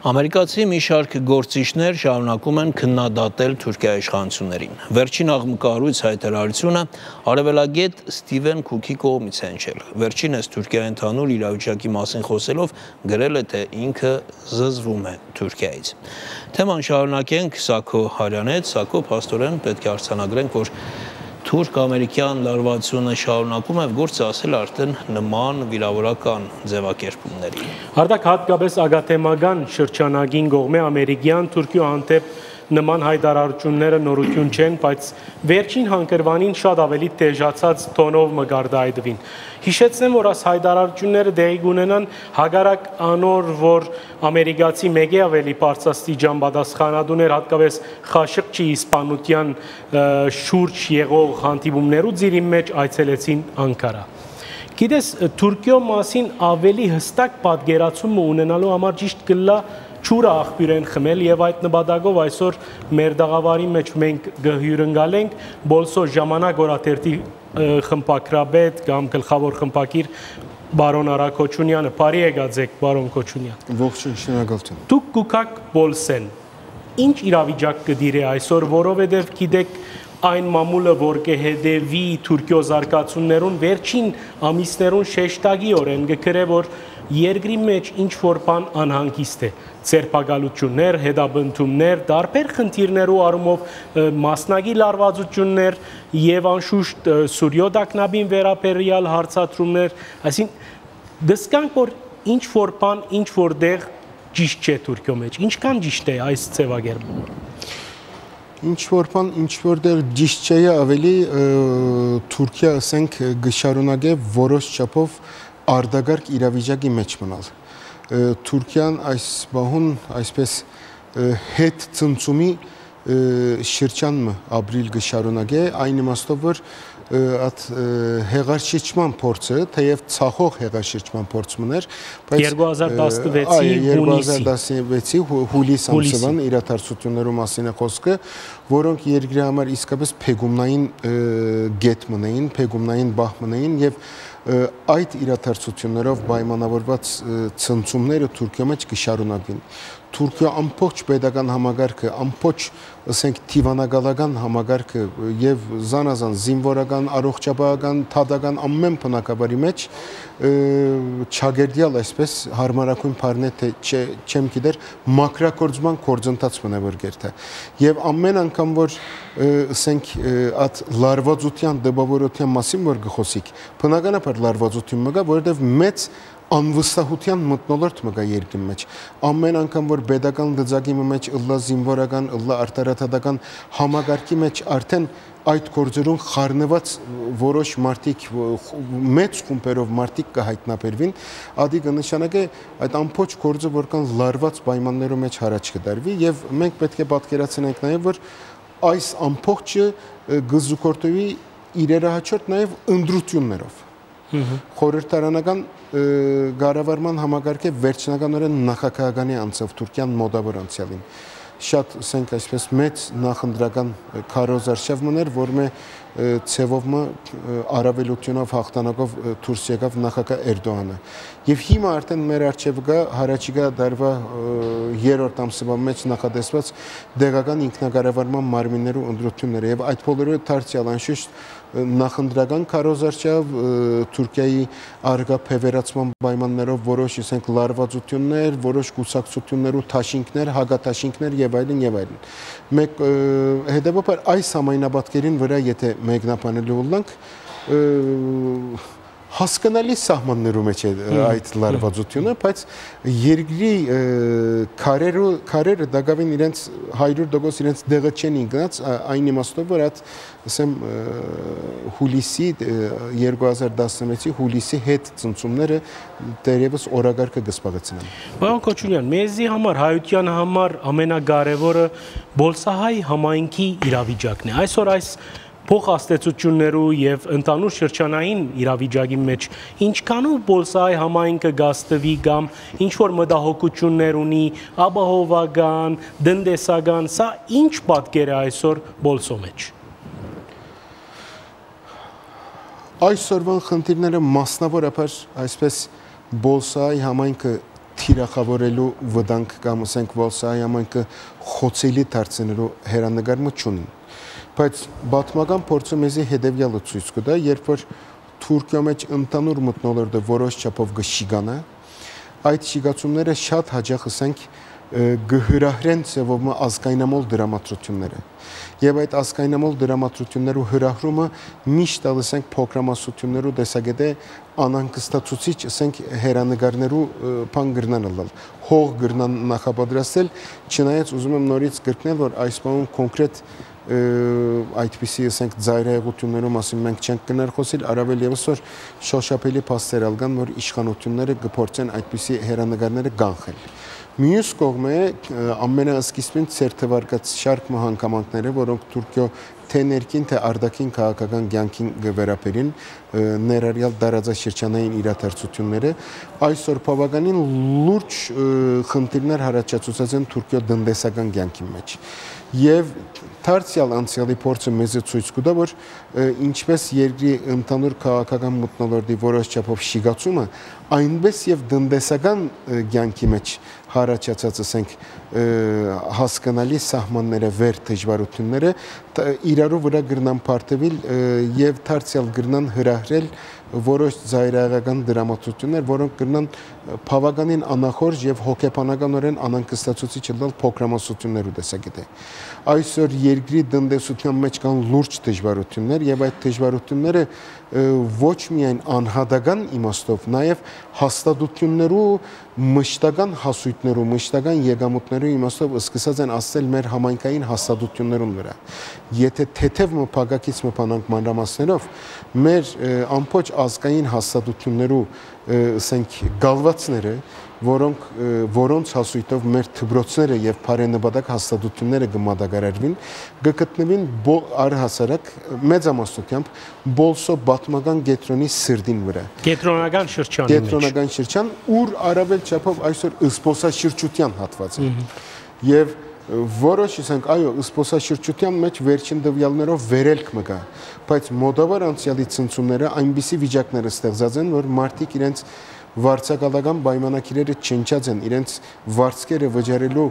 Ամերիկացի մի շարք գործիչներ շարունակում են քննադատել Թուրքիայի իշխանություններին։ Վերջին աղմկահարույց հայտարարությունը արևելագետ Ստիվեն Քուքի կողմից է հնչել։ Վերջինս Թուրքիայի ընդհանուր իրավիճակի մասին խոսելով գրել է, թե ինքը զզվում է Թուրքիայից։ Թեման շարունակենք Սաքո Հարյանից, Սաքո, փաստորեն պետք է արձանագրենք, որ թուրք-ամերիկյան լարվածությունը շարունակում է գործը ասել արդեն նման վիրավորական ձևակերպումների։ Հատուկ հատկապես ագաթեմական շրջանագին կողմէ ամերիկյան Թուրքիո հանդեպ նման հայտարարությունները նորություն չեն, բայց վերջին հանգրվանին շատ ավելի տեժացած տոնով մգարդայդվին։ Հիշեցնեմ, որ այս հայտարարությունները դեղի կունենան հագարակ անոր, որ ամերիկացի մեկ ավելի բարձրաստիճան պատասխանատուներ հատկապես Խաշղջի իսպանության շուրջ եղող հանդիպումներու ծիրի մեջ այցելեցին Անկարա։ Գիտես, Թուրքիո մասին ավելի հստակ պատկերացում ունենալու համար ճիշտ կլա ճուրը աղբյուրեն խմել եւ այդ նպատակով այսօր մեր դաղավարի մեջ մենք գհյուրընկալենք Բոլսո ժամանակ օրաթերթի խմբակրաբեդ կամ գլխավոր խմբակիր բարոն Արա Քոչունյանը, բարի եկած եք բարոն Քոչունյան։ Ողջույն, շնորհակալություն։ Դուք գուքակ Բոլսեն, ինչ իրավիճակ կդիրե այսօր, որովհետեւ գիտեք այն մամուլը, որ կհետևի Թուրքիո զարգացումներուն վերջին ամիսներուն շեշտագի օրեն գկրե, որ երկրի մեջ ինչ որ բան անհանգիստ է, ցերպակալություններ, հետաբնթումներ, տարբեր խնդիրներու առումով մասնագի լարվածություններ եւ անշուշտ Սուրիո դակնաբին վերաբերյալ հարցադրումներ, այսինքն դսկանք որ ինչ որ բան, ինչ որտեղ ճիշտ չէ Թուրքիո մեջ, ինչքան ճիշտ է այս ձևակերպումը։ Ինչ որ բան, ինչ որտեղ ճիշտ չէ, ավելի Թուրքիա ասենք գշարունակե որոշ չափով արդագարգ իրավիճակի մեջ մնալ։ Թուրքիան այս բահուն այսպես հետ ցնցումի շրջանը ապրիլ գշարունակե, այն իմաստով որ at հեղաշրջման փորձը, թեև ցախող հեղաշրջման փորձ մներ, բայց 2016-ի հուլիս ամսվան իրադարձություններու մասին է խոսքը, որոնք երկրի համար իսկապես փեգումնային գետ մնային, փեգումնային բահ մնային եւ այդ իրադարձություններով պայմանավորված ցնցումները Թուրքիա մեջ կշարունակվին։ Թուրքիա ամբողջ պետական համագարկը, ամբողջ ասենք դիվանագալական համագարկը եւ զանազան զինվորական, առողջապահական, թադական ամեն բնակավարի մեջ չագերդյալ այսպես հարմարակույն բառն է թե չեմ գիտեր մակրակորձման գործընթաց մնա որ գերտա եւ ամեն անգամ որ ասենք at լարվածության դեպավորության մասին որ գխոսիկ բնականաբար լարվածություն մգա որովհետեւ մեծ անվստահության մտնոլորտ մգա երկրի մեջ ամեն անգամ որ pedagogan դծագի մեջ ըլլա զինվորական ըլլա արտարադատական համագարկի մեջ արդեն այդ գործերուն խառնված որոշ մարտիկ մեծ խումբերով մարտիկ կհայտնաբերվին ադի կնշանակե այդ ամբողջ գործը որքան լարված պայմաններով մեջ հարաճ կդարվի եւ մենք պետք է պատկերացնենք նաեւ որ այս ամբողջը գզուկորտովի իրերահաճորդ նաեւ ընդրություններով խորհրդարանական գարավարման համագարկե վերջնականորեն նախագահականի անցավ Թուրքիան մոդավոր անցյալին շատ ասենք այսպես մեծ նախընտրական քարոզարշավ մներ որ մե ցևովը արավելությունով հաղթանակով դուրս եկավ նախագահ Էրդողանը եւ հիմա արդեն մեր արչեւ գա հարաճիգա դարվա երրորդ ամսվա մեջ նախադեсված դեղական ինքնագարավարման մարմիններու ընդրությունները եւ այդ բոլորը դարձյալ անշուշտ նախընտրական քարոզարշավ Թուրքիայի արգա փևերացման պայմաններով որոշ ասենք լարվածություններ, որոշ կուսակցություններու թաշինքներ, հագաթաշինքներ եւ այլն եւ այլն։ Մեկ հետեւաբար այս համայնաբատկերին վրա եթե մեկնաբանելու ունենք հասկանալի սահմաններու մեջ է այդ լարվածությունը, բայց երկրի քարերը դակավին իրենց 100% իրենց դեղը չեն ինգնած այն իմաստով որ այդ ասեմ հուլիսի 2016-ի հուլիսի հետ ցնցումները դերևս օրագարկը գսպագեցնեն։ Պարոն Քոչունյան, մեզի համար հայության համար ամենակարևորը Բոլսահայ համայնքի իրավիճակն է։ Այսօր այս փոխհաստեցություններու եւ ընդանուր շրջանային իրավիճակի մեջ ինչքանով Բոլսահայ համայնքը գաստվի կամ ինչ որ մտահոգություններ ունի, ապահովական, դնդեսական, սա ինչ պատկեր է այսօր Բոլսո մեջ։ Այսօրվան խնդիրները մասնավորապես այսպես Բոլսահայ համայնքը թիրախավորելու վտանգ կամ ասենք Վոլսայի համայնքը խոցելի դարձնելու հերանեկարը չունին։ Բայց պատմական փորձը մեզի հետևյալը ցույց կտա, երբ որ Թուրքիա մեջ ընդհանուր մթնոլորտը որոշ չափով գշիգանա, այդ շիգացումները շատ հաճախ ասենք գհրահրեն ծևով ազգայնամոլ դրամատրությունները եւ այդ ազգայնամոլ դրամատրություններու հրահրումը միշտ ասենք փոքրամասնություններու տեսակետը անհանգստացուցիչ ասենք հերանեկարներու բան գրնանալ հող գրնան նախապատրաստել չնայած ուզում եմ նորից գրկնել որ այս բանում կոնկրետ այդպիսի ասենք ծայրահեղություններու մասին մենք չենք կներխոսել առավել եւս որ շոշափելի փաստեր ալգան որ իշխանությունները կփորձեն այդպիսի հերանեկարները կանխել Մյուս կողմը ամենասկիզբին ցերթվարկած շարք հանգամանքները, որոնք Թուրքիո թե ներքին թե արտաքին քաղաքական կյանքին վերաբերին ներառյալ դարաձաշրջանային իրադարձությունները, այսօր բավականին լուրջ խնդիրներ հարաճացուցած են Թուրքիո տնտեսական կյանքի մեջ։ Եվ դարձյալ անցյալի փորձը մեզ ցույց կտա, որ ինչպես երկրի ընդհանուր քաղաքական մթնոլորտի որոշ չափով շիգացումը, այնպես եւ տնտեսական կյանքի մեջ հարաճացած ասենք հասկանալի սահմանները վեր դժվարությունները իրարու վրա գրնան պարտվել եւ դարձյալ գրնան հրահրել որոշ ծայրահեղական դրամատուրգներ, որոնք գրնան բավականին անախորժ եւ հոգեբանականորեն անհանգստացուցիչ լալ փոքրամասնություններու տեսակետը։ Այսօր երկրի տնտեսության մեջ կան լուրջ դժվարություններ եւ այդ դժվարությունները ոչ միայն անհատական իմաստով, նաեւ հաստատություններու մշտական հասույթներու, մշտական եկամուտներու իմաստով սկսած են ասել մեր համայնքային հաստատություններուն վրա։ Եթե թեթև մփակակից մփանանք մանրամասներով, մեր ամբողջ ազգային հաստատություններու ասենք գալվածները, որոնց հասույթով մեր դպրոցները եւ բարենպատակ հաստատությունները կմատակարարվին, կգտնվին առհասարակ մեծամասնությամբ բոլսո պատմական կենտրոնի սրտին վրա։ Կենտրոնական շրջանի մեջ։ Կենտրոնական շրջան, ուր առավել չափով այսօր զբոսաշրջության հատված է։ Եվ որոշ ասենք, այո, զբոսաշրջության մեջ վերջին տվյալներով վերելք մը կա, բայց մոտավոր անցյալի ցնցումները այնպիսի վիճակներ ստեղծած են, որ մարդիկ իրենց վարձակալական պայմանագիրները չնչած են, իրենց վարձկերը վճարելու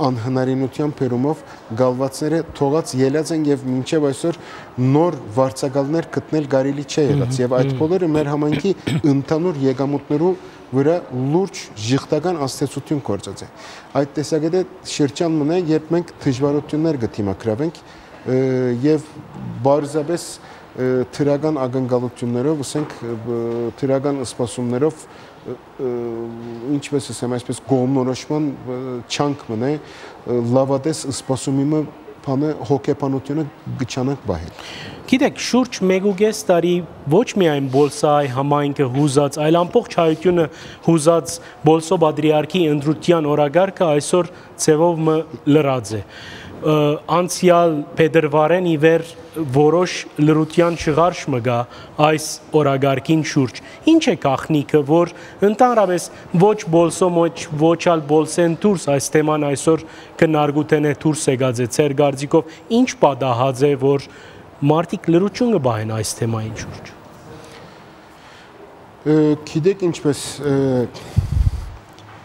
անհնարինության փերումով գալվածները թողած ելած են եւ մինչեւ այսօր նոր վարձակալներ գտնել կարելի չէ եղած եւ այդ բոլորը մեր համայնքի ընդհանուր եկամուտներու վրա լուրջ ժխտական աստեցություն կործած է։ Այդ տեսակետը շրջան մնա, երբ մենք դժվարություններ կդիմակրավենք եւ բարձրապես թրական ակնկալություններով, ասենք թրական սպասումներով ինչպես ասեմ, այսպես գոմնորոշման չանք մնա լավատես սպասումիմը բանը հոգեբանությունը գճանանք բահել։ Գիտեք, շուրջ 1.5 տարի ոչ միայն Բոլսայի համայնքը հուզած, այլ ամբողջ հայությունը հուզած Բոլսո Պատրիարքի ընտրության օրագարկը այսօր ցևով լրած է։ Անցյալ փետրվարեն ի վեր որոշ լրության շղարշ մգա այս օրագարկին շուրջ։ Ինչ է գաղտնիքը, որ ընդհանրապես ոչ Բոլսո ոչ ալ Բոլսեն դուրս այս թեման այսօր քննարկուտեն է դուրս եկած է ծեր գարձիկով, ինչ պատահած է, որ մարդիկ լրություն կբահեն այս թեմային շուրջ։ Գիտեք ինչպես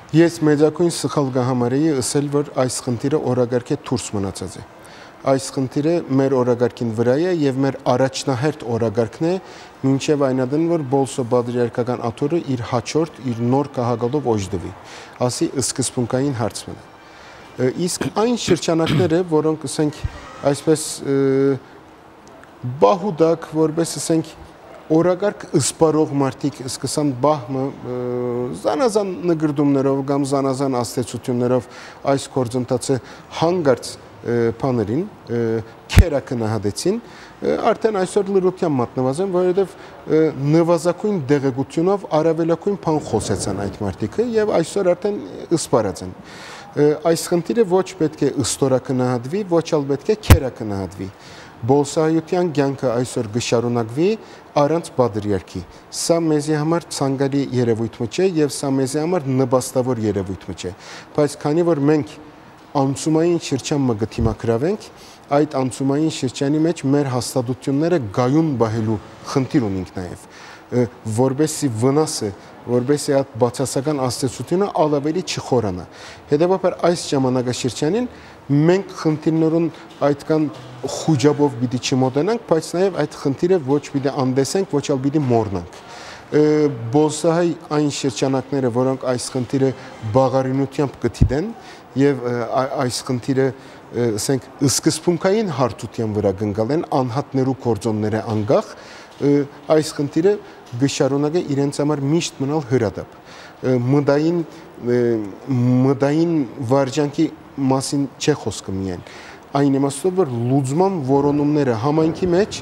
Ես մեծակույն սխալ կհամարեի ասել, որ այս խնդիրը օրագարկի դուրս մնացած է։ Այս խնդիրը մեր օրագարկին վրա է եւ մեր առաջնահերթ օրագարկն է, մինչեւ այնադեն, որ Բոլսո Պատրիարքական աթոռը իր հաջորդ, իր նոր քաղաքալով օժդվի։ Ասի սկզբունքային հարցն է։ Իսկ այն շրջանակները, որոնք ասենք այսպես բահուդակ, որպես ասենք օրագարկ ըսպարող մարդիկ սկսան բահմը զանազան նգրդումներով կամ զանազան աստեցություններով այս գործընթացը հանգարց բաներին քերակնահատեցին արդեն այսօր լրության մատնված են, որովհետև նվազագույն դեղեցությունով առավելագույն բան խոսեցան այդ մարդիկը եւ այսօր արդեն ըսպարած են։ Այս խնդիրը ոչ պետք է ըստորակնահատվի, ոչ ալ պետք է քերակնահատվի։ Բոլսայության կյանքը այսօր գշարունակվի առանց Պատրիարքի։ Սա մեզի համար ցանկալի երևույթ չէ եւ սա մեզի համար նպաստավոր երևույթ չէ։ Բայց քանի որ մենք անցումային շրջան մը գտիմակրավենք, այդ անցումային շրջանի մեջ մեր հաստատությունները գայուն բահելու խնդիր ունենք նաեւ։ որբեսի վնասը, որբեսի այդ բացասական աստեցությունը ալավելի չխորանա։ Հետևաբար այս ժամանակաշրջանին մենք խնդիրներուն այդքան խուջաբով պիտի չմոտենանք, բայց նաև այդ խնդիրը ոչ պիտի անդեսենք, ոչ ալ պիտի մոռնանք։ Բոլսահայ այն շրջանակները, որոնք այս խնդիրը բաղարինությամբ կթիդեն եւ այս խնդիրը ասենք սկզբունքային հարթության վրա գնկալ են անհատներու կորձոնները անգախ, այս խնդիրը գշարունակե իրենց համար միշտ մնալ հրադապ։ Մդային վարժանքի մասին չէ խոսքը միայն։ Այն իմաստով, որ լուծման որոնումները համայնքի մեջ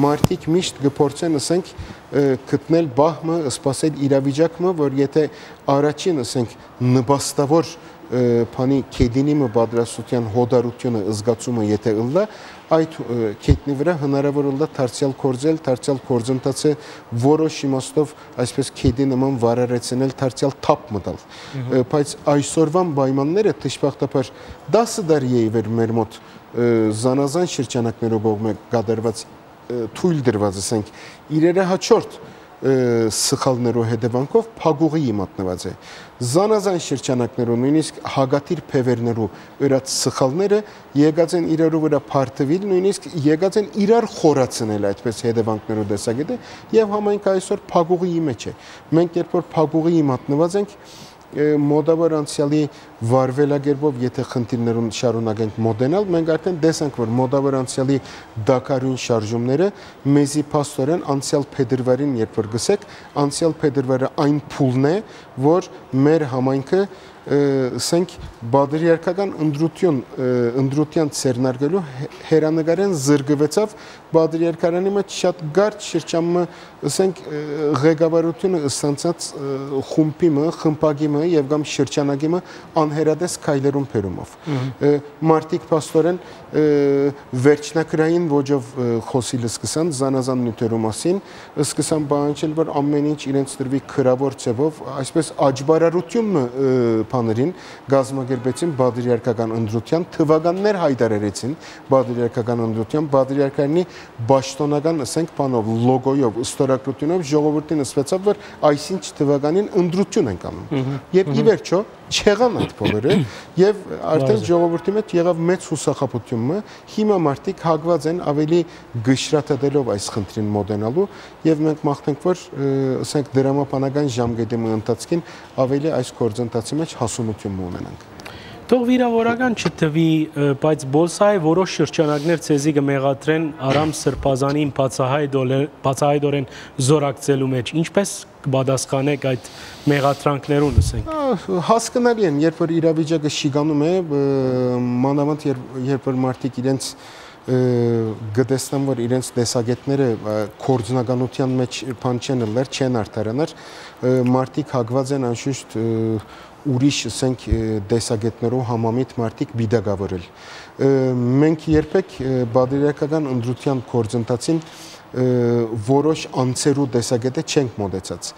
մարդիկ միշտ գործեն, ասենք, գտնել բահմը, սպասել իրավիճակը, որ եթե առաջին, ասենք, նպաստավոր բանի կեդինիմը պատրաստության հոդարությունը զգացումը եթե ըլլա, այդ կետնի վրա հնարավոր ըլլա դարձյալ կորձել, դարձյալ կորձընթացը որոշ իմաստով այսպես կեդի նման վարարեցնել, դարձյալ թափ մտալ։ Բայց այսօրվան պայմանները դժբախտաբար 10 տարի է իվեր մեր մոտ զանազան շրջանակներով կողմը կատարված թույլ դրված, ասենք, իրերը հաջորդ սխալներով հետևանքով փագուղի մատնված է։ Զանազան շրջանակներով նույնիսկ հագատիր փևերներով ըրած սխալները եկած են իրարու վրա փարթվել, նույնիսկ եկած են իրար խորացնել այդպես հետևանքներով դեսագետը եւ համայնքը այսօր փագուղի մեջ է։ Մենք երբ որ փագուղի մատնված ենք, մոդավոր անցյալի վարվելագերբով եթե խնդիրներուն շարունակենք մոդենալ, մենք արդեն տեսանք, որ մոդավոր անցյալի դակարուն շարժումները մեզի փաստորեն անցյալ փետրվարին երբ որ գսեք, անցյալ փետրվարը այն փուլն է, որ մեր համայնքը ասենք բادرիարքական ընդրության ցերնարգելու հերանեկարեն զրկվեցավ բادرիարքարանի մեջ շատ գարտ շրջանը ասենք ղեկավարությունը ստանցած խումբիմը, խմբագիմը եւ կամ շրջանագիմը անհերադես քայլերուն փերումով մարտիկ փաստորեն վերջնակրային ոճով խոսիլ սկսան զանազան նյութերու մասին սկսան բանջել որ ամեն ինչ իրենց դրվի քրավոր ցևով այսպես աջբարարությունը բաներին գազմագերբեցին բادرիարքական ընդրության թվականներ հայտարարեցին բادرիարքական ընդրության բادرիարքանի պաշտոնական ասենք բանով լոգոյով ստորագրությունով ժողովրդին ասվեցավ որ այսինչ թվականին ընդրություն են անում եւ ի վերջո չեղան այդ բոլորը եւ արդեն ժողովրդի մեջ եղավ մեծ հուսախապությունը հիմա մարդիկ հագված են ավելի գշրատadելով այս խնդրին մոդենալու եւ մենք մաղթենք որ ասենք դրամապանական ժամկետի ընթացքին ավելի այս գործընթացի մեջ հասունություն ունենանք Թող վիրավորական չթվի, բայց բոլսայի որոշ շրջանակներ ցեզի կմեղադրեն Արամ Սրբազանին բացահայտորեն զորակցելու մեջ, ինչպես կպատասխանեք այդ մեղադրանքներուն, ասենք։ Հասկանալի են, երբ որ իրավիճակը շիգանում է, մանավանդ երբ որ մարդիկ իրենց գտեսնան, որ իրենց տեսակետները կորձնականության մեջ բան չեն ըլլեր, չեն արդարանար, մարդիկ հագված են անշուշտ ուրիշ ասենք տեսակետներով համամիտ մարդիկ բիդագավորել։ Մենք երբեք բادرիարքական ընդրության գործընթացին որոշ անցերու տեսակետը չենք մոդեցած։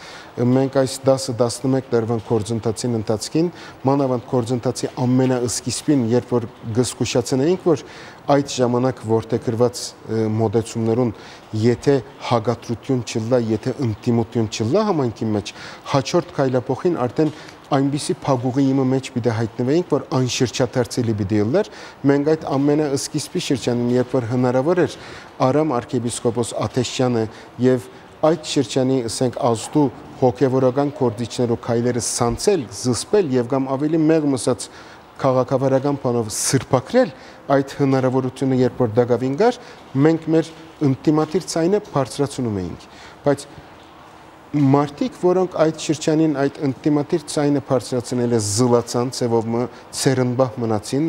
Մենք այս 10-11 տարվան գործընթացին ընթացքին, մանավանդ գործընթացի ամենասկիզբին, երբ որ գսկուշացնեինք, որ այդ ժամանակ որտեղ գրված մոդեցումներուն, եթե հագատրություն չլա, եթե ինտիմություն չլա համայնքի մեջ, հաջորդ քայլափոխին արդեն այնպիսի փագուղի իմը մեջ պիտի հայտնվեինք, որ անշրջաթերցելի պիտի ըլլեր, մենք այդ ամենասկիզբի շրջանին, երբ որ հնարավոր էր Արամ arczepiskopos Աթեշյանը եւ այդ շրջանի, ասենք, ազդու հոգեվորական կորձիչներու քայլերը սանցել, զսպել եւ կամ ավելի մեղմ ասած քաղաքավարական բանով սրբակրել այդ հնարավորությունը, երբ որ դակավին գար, մենք մեր ինտիմատիր ցայնը բարձրացնում էինք, բայց մարդիկ, որոնք այդ շրջանին այդ ինտիմատիր ցայնը բարձրացնելը զլացան, ցևով ցերնբահ մնացին,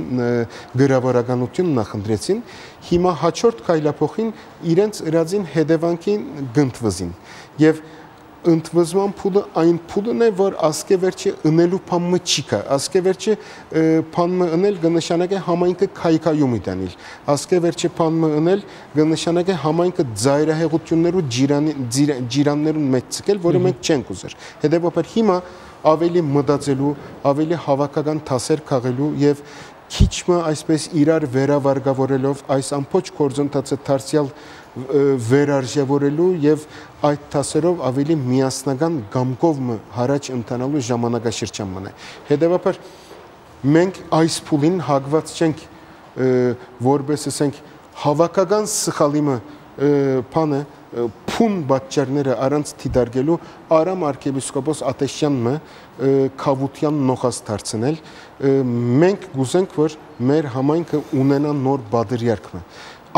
գրավորականություն նախընտրեցին, հիմա հաջորդ քայլափոխին իրենց ըրածին հետևանքին գտնվզին եւ ընդվզման փուլը այն փուլն է, որ ասկեվերջի ընելու փամը չիկա, ասկեվերջի փամը ընել կնշանակե համայնքը քայքայում իդանել, ասկեվերջի փամը ընել կնշանակե համայնքը ձայրահեղություններու ջիրաններուն մեջ ցկել, որը մենք չենք ուզեր։ Հետևաբար հիմա ավելի մտածելու, ավելի հավաքական թասեր քաղելու եւ քիչը այսպես իրար վերավարգավորելով այս ամբողջ գործընթացը դարձյալ վերարժևորելու եւ այդ դասերով ավելի միասնական գամկով հարաճ ընթանալու ժամանակաշրջան մնա։ Հետևաբար մենք այս փուլին հագված չենք որպես ասենք հավաքական սխալիմը բանը փուն բաճարները առանց դիտարկելու Արամ arczepiskopos Ատեշյանը քավության նոխած դարձնել մենք գուզենք որ մեր համայնքը ունենա նոր բادرյարք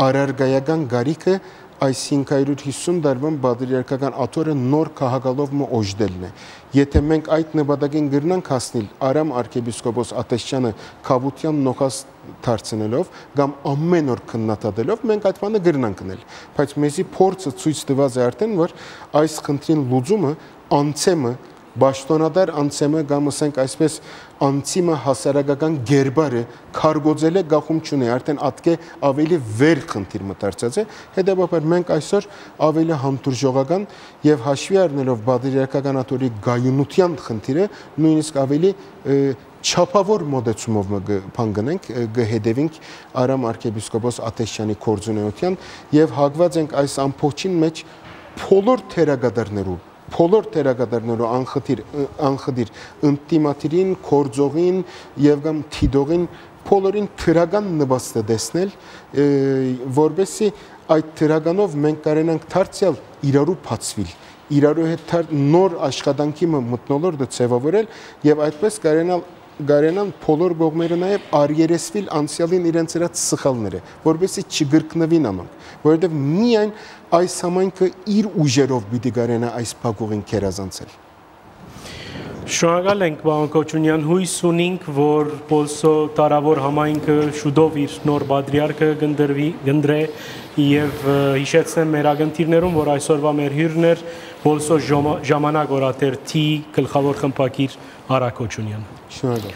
արարգայական գարիքը այս 550 դարվան բادرյարքական աթորը նոր քաղաքալով օժդելն է եթե մենք այդ նպատակին գրնանք հասնել Արամ arczepiskopos Ատեշյանը քավության նոխած դարձնելով կամ ամեն օր քննադատելով մենք այդ բանը գրնանք գնել բայց մեզի փորձը ցույց տված է արդեն որ այս խնդրին լուծումը անցեմը Բաշտոնադար անցեմը կամ ասենք այսպես անցիմը հասարակական գերբարը քարգոձել է գախում չունի արդեն ատկե ավելի վեր խնդիր մտածած է հետեւաբար մենք այսօր ավելի համտուրժողական եւ հաշվի առնելով բادرյարքական աթորի գայունության խնդիրը նույնիսկ ավելի չափավոր մոդեցումով բան գնենք գհետևենք Արամ arczepiskopos Ատեշյանի կորձունեության եւ հագված ենք այս ամփոփչին մեջ բոլոր թերագադարներու Բոլոր թերագադարներու անխդիր ինտիմատիրին, կորձողին եւ կամ թիդողին բոլորին թրական նպաստ է դեսնել, որբեսի այդ թրականով մենք կարենանք դարձյալ իրարու բացվիլ, իրարու հետ նոր աշխատանքի մտնոլորտը ձևավորել եւ այդպես կարենան բոլոր կողմերը նաեւ արիերեսվիլ անցյալին իրենց իրաց սխալները, որբեսի չգրկնվին ամանք, որովհետեւ միայն այս համայնքը իր ուժերով պիտի կարենա այս փակուղին քերազանցել։ Շնորհակալ ենք պարոն Կոչունյան, հույս ունենք, որ Պոլսո տարավոր համայնքը շուտով իր նոր բادرյարքը գնդրե եւ հիշեցնեմ մեր ագնտիրներում, որ այսօրվա մեր հյուրն էր Պոլսո ժամանակ օրաթերթի գլխավոր խմբակիր Արա Կոչունյանը։ Շնորհակալ